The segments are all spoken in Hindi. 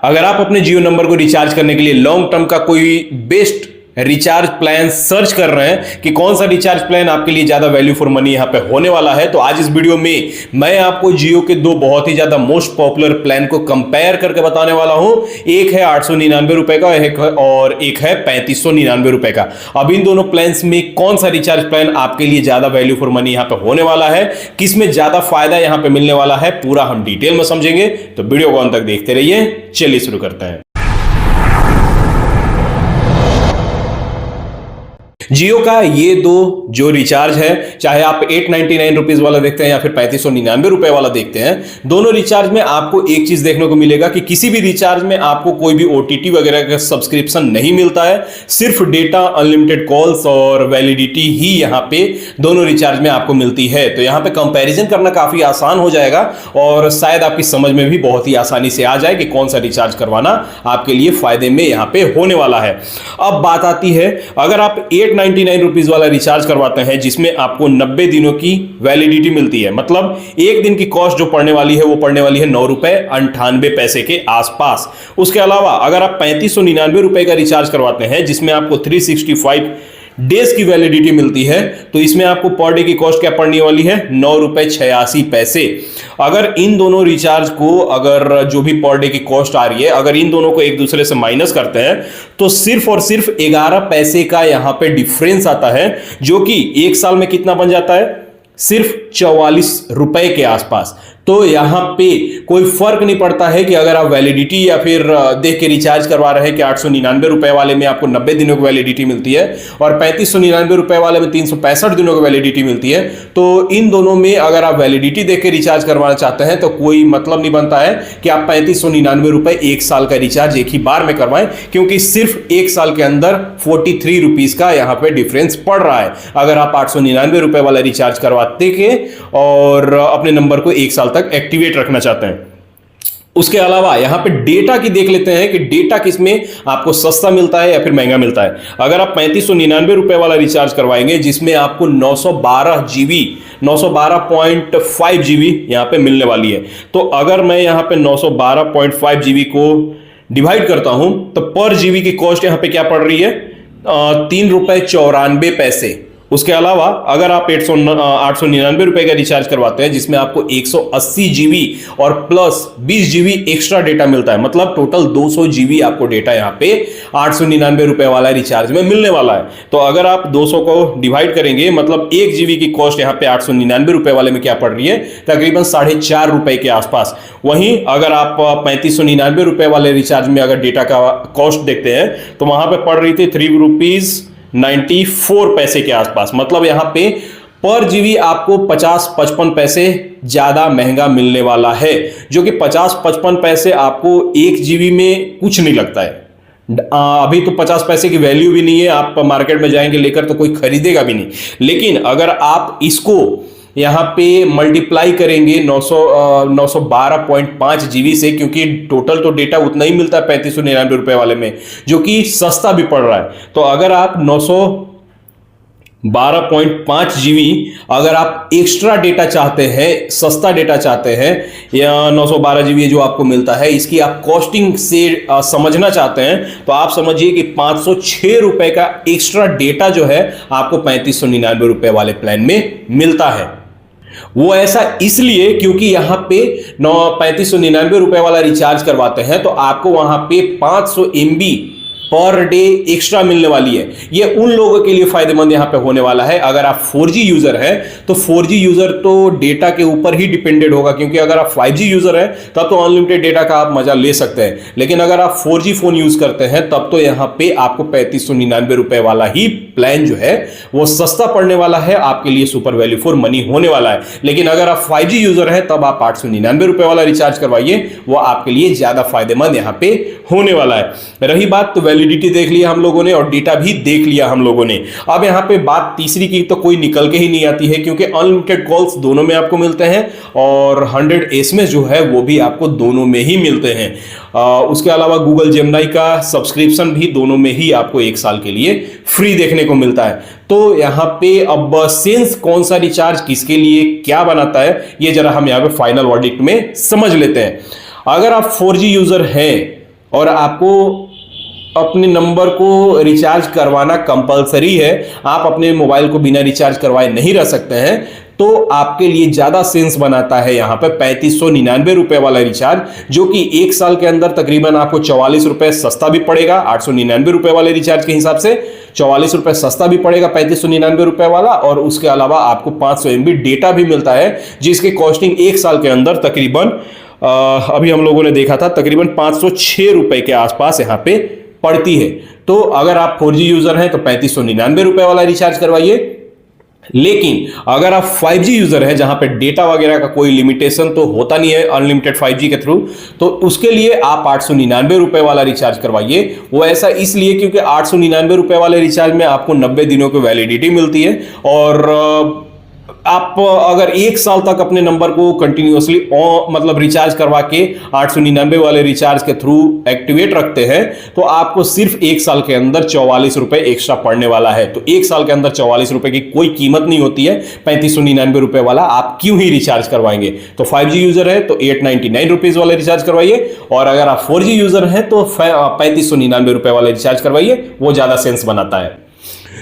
अगर आप अपने जियो नंबर को रिचार्ज करने के लिए लॉन्ग टर्म का कोई बेस्ट रिचार्ज प्लान सर्च कर रहे हैं कि कौन सा रिचार्ज प्लान आपके लिए ज्यादा वैल्यू फॉर मनी यहां पे होने वाला है, तो आज इस वीडियो में मैं आपको जियो के दो बहुत ही ज्यादा मोस्ट पॉपुलर प्लान को कंपेयर करके बताने वाला हूं। एक है 899 रुपए का और एक है 3599 रुपए का। अब इन दोनों प्लान्स में कौन सा रिचार्ज प्लान आपके लिए ज्यादा वैल्यू फॉर मनी यहां पे होने वाला है, किसमें ज्यादा फायदा यहां पे मिलने वाला है, पूरा हम डिटेल में समझेंगे। तो वीडियो को अंत तक देखते रहिए। चलिए शुरू करते हैं। जियो का ये दो जो रिचार्ज है, चाहे आप 899 रुपीज वाला देखते हैं या फिर 3599 रुपए वाला देखते हैं, दोनों रिचार्ज में आपको एक चीज देखने को मिलेगा कि किसी भी रिचार्ज में आपको कोई भी ओटीटी वगैरह का सब्सक्रिप्शन नहीं मिलता है। सिर्फ डेटा, अनलिमिटेड कॉल्स और वैलिडिटी ही यहां पे दोनों रिचार्ज में आपको मिलती है। तो यहां पे कंपैरिजन करना काफी आसान हो जाएगा और शायद आपकी समझ में भी बहुत ही आसानी से आ जाए कि कौन सा रिचार्ज करवाना आपके लिए फायदे में यहां पे होने वाला है। अब बात आती है, अगर आप 899 रुपीज वाला रिचार्ज करवाते हैं जिसमें आपको 90 दिनों की वैलिडिटी मिलती है, मतलब एक दिन की कॉस्ट जो पड़ने वाली है वो पड़ने वाली है 9 रुपए 98 पैसे के आसपास। उसके अलावा अगर आप 3599 रुपए का रिचार्ज करवाते हैं जिसमें आपको 365 डेज की वैलिडिटी मिलती है, तो इसमें आपको पर डे की कॉस्ट क्या पड़ने वाली है, 9 रुपए 86 पैसे। अगर इन दोनों रिचार्ज को, अगर जो भी पर डे की कॉस्ट आ रही है, अगर इन दोनों को एक दूसरे से माइनस करते हैं तो सिर्फ और सिर्फ 11 पैसे का यहां पे डिफरेंस आता है, जो कि एक साल में कितना बन जाता है, सिर्फ 44 रुपए के आसपास। तो यहां पे कोई फर्क नहीं पड़ता है कि अगर आप वैलिडिटी या फिर देख के रिचार्ज करवा रहे हैं कि 899 रुपए वाले में आपको 90 दिनों की वैलिडिटी मिलती है और 3599 रुपए वाले में 365 दिनों की वैलिडिटी मिलती है। तो इन दोनों में अगर आप वैलिडिटी देख के रिचार्ज करवाना चाहते हैं तो कोई मतलब नहीं बनता है कि आप 3599 रुपए एक साल का रिचार्ज एक ही बार में करवाएं, क्योंकि सिर्फ एक साल के अंदर 43 रुपीज का यहां पे डिफरेंस पड़ रहा है अगर आप 899 रुपए वाला रिचार्ज करवाते के और अपने नंबर को एक साल तक एक्टिवेट रखना चाहते हैं। उसके अलावा यहां पे डेटा की देख लेते हैं कि डेटा किसमें आपको सस्ता मिलता है या फिर महंगा मिलता है। अगर आप 3599 रुपए वाला रिचार्ज करवाएंगे जिसमें आपको 912 जीबी 912.5 जीबी यहां पे मिलने वाली है, तो अगर मैं यहां पे 912.5 जीबी को डिवाइड करता हूं तो पर जीबी की कॉस्ट यहां पे क्या पड़ रही है, 3 रुपए 94 पैसे। उसके अलावा अगर आप 899 रुपए का रिचार्ज करवाते हैं जिसमें आपको 180 जीबी और प्लस 20 जीबी एक्स्ट्रा डेटा मिलता है, मतलब टोटल 200 जीबी आपको डेटा यहां पे 899 रुपए वाला रिचार्ज में मिलने वाला है। तो अगर आप 200 को डिवाइड करेंगे, मतलब 1 जीबी की कॉस्ट यहां पे 899 रुपए वाले में क्या पड़ रही है, तकरीबन 4.5 रुपए के आसपास। वहीं अगर आप 3599 रुपए वाले रिचार्ज में अगर डेटा का कॉस्ट देखते हैं तो वहां पे पड़ रही थी 3 रुपीज 94 पैसे के आसपास, मतलब यहां पे पर जीबी आपको 50-55 पैसे ज्यादा महंगा मिलने वाला है, जो कि 50-55 पैसे आपको 1 जीबी में कुछ नहीं लगता है। अभी तो 50 पैसे की वैल्यू भी नहीं है, आप मार्केट में जाएंगे लेकर तो कोई खरीदेगा भी नहीं। लेकिन अगर आप इसको यहां पे मल्टीप्लाई करेंगे 912.5 जीबी से, क्योंकि टोटल तो डेटा उतना ही मिलता है 3599 रुपए वाले में, जो कि सस्ता भी पड़ रहा है। तो अगर आप 912.5 जीबी अगर आप एक्स्ट्रा डेटा चाहते हैं, सस्ता डेटा चाहते हैं, या 912 जीबी जो आपको मिलता है इसकी आप कॉस्टिंग से समझना चाहते हैं, तो आप समझिए कि 506 रुपए का एक्स्ट्रा डेटा जो है आपको 3599 रुपए वाले प्लान में मिलता है। वो ऐसा इसलिए क्योंकि यहां पे 3599 रुपए वाला रिचार्ज करवाते हैं तो आपको वहां पे 500 MB पर डे एक्स्ट्रा मिलने वाली है। ये उन लोगों के लिए फायदेमंद यहां पे होने वाला है। अगर आप 4G यूजर हैं तो 4G यूजर तो डेटा के ऊपर ही डिपेंडेंट होगा, क्योंकि अगर आप 5G यूजर हैं तब तो अनलिमिटेड डेटा का आप मजा ले सकते हैं। लेकिन अगर आप 4G फोन यूज करते हैं तब तो यहां पे आपको 3599 रुपए वाला ही प्लान जो है वो सस्ता पड़ने वाला है, आपके लिए सुपर वैल्यू फॉर मनी होने वाला है। लेकिन अगर आप 5G यूजर हैं तब आप 899 रुपए वाला रिचार्ज करवाइए, वो आपके लिए ज्यादा फायदेमंद यहां पे होने वाला है। रही बात तो वैलिडिटी देख लिया हम लोगों ने और डेटा भी देख लिया हम लोगों ने। अब यहां पे बात तीसरी की तो कोई निकल के ही नहीं आती है, क्योंकि अनलिमिटेड कॉल्स दोनों में आपको मिलते हैं और 100 SMS जो है वो भी आपको दोनों में ही मिलते हैं। उसके अलावा गूगल जेमिनी का सब्सक्रिप्शन भी दोनों में ही आपको 1 साल के लिए फ्री देखने को मिलता है। तो यहां पे अब सेंस कौन सा रिचार्ज किसके लिए क्या बनाता है, ये जरा हम यहां पे फाइनल वर्डिक्ट में समझ लेते हैं। अगर आप 4G यूजर हैं और आपको अपने नंबर को रिचार्ज करवाना कंपलसरी है, आप अपने मोबाइल को बिना रिचार्ज करवाए नहीं रह सकते हैं, तो आपके लिए ज्यादा सेंस बनाता है यहां पे 3599 रुपए वाला रिचार्ज, जो कि एक साल के अंदर तकरीबन आपको 44 रुपए सस्ता भी पड़ेगा। 899 रुपए वाले रिचार्ज के हिसाब से 44 रुपए सस्ता भी पड़ेगा 3599 रुपए वाला, और उसके अलावा आपको 500 MB डेटा भी मिलता है, जिसकी कॉस्टिंग एक साल के अंदर तकरीबन अभी हम लोगों ने देखा था तकरीबन 506 रुपए के आसपास यहां पे पड़ती है। तो अगर आप 4G यूजर हैं तो 3599 रुपए वाला रिचार्ज करवाइए, लेकिन अगर आप 5G यूजर हैं जहां पे डेटा वगैरह का कोई लिमिटेशन तो होता नहीं है अनलिमिटेड 5G के थ्रू, तो उसके लिए आप 899 रुपए वाला रिचार्ज करवाइए। वो ऐसा इसलिए क्योंकि 899 रुपए वाले रिचार्ज में आपको 90 दिनों की वैलिडिटी मिलती है, और आप अगर एक साल तक अपने नंबर को कंटिन्यूअसली मतलब रिचार्ज करवा के 899 वाले रिचार्ज के थ्रू एक्टिवेट रखते हैं, तो आपको सिर्फ एक साल के अंदर 44 रुपए एक्स्ट्रा पड़ने वाला है। तो एक साल के अंदर 44 रुपए की कोई कीमत नहीं होती है, 3599 रुपए वाला आप क्यों ही रिचार्ज करवाएंगे। तो 5G यूजर है तो 899 रुपीज वाले रिचार्ज करवाइए, और अगर आप 4G यूजर हैं तो 3599 रुपए वाले रिचार्ज करवाइए, वो ज्यादा सेंस बनाता है।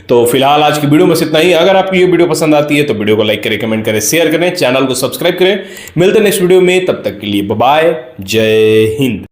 तो फिलहाल आज की वीडियो में इतना ही। अगर आपको ये वीडियो पसंद आती है तो वीडियो को लाइक करें, कमेंट करें, शेयर करें, चैनल को सब्सक्राइब करें। मिलते हैं नेक्स्ट वीडियो में, तब तक के लिए बाय बाय, जय हिंद।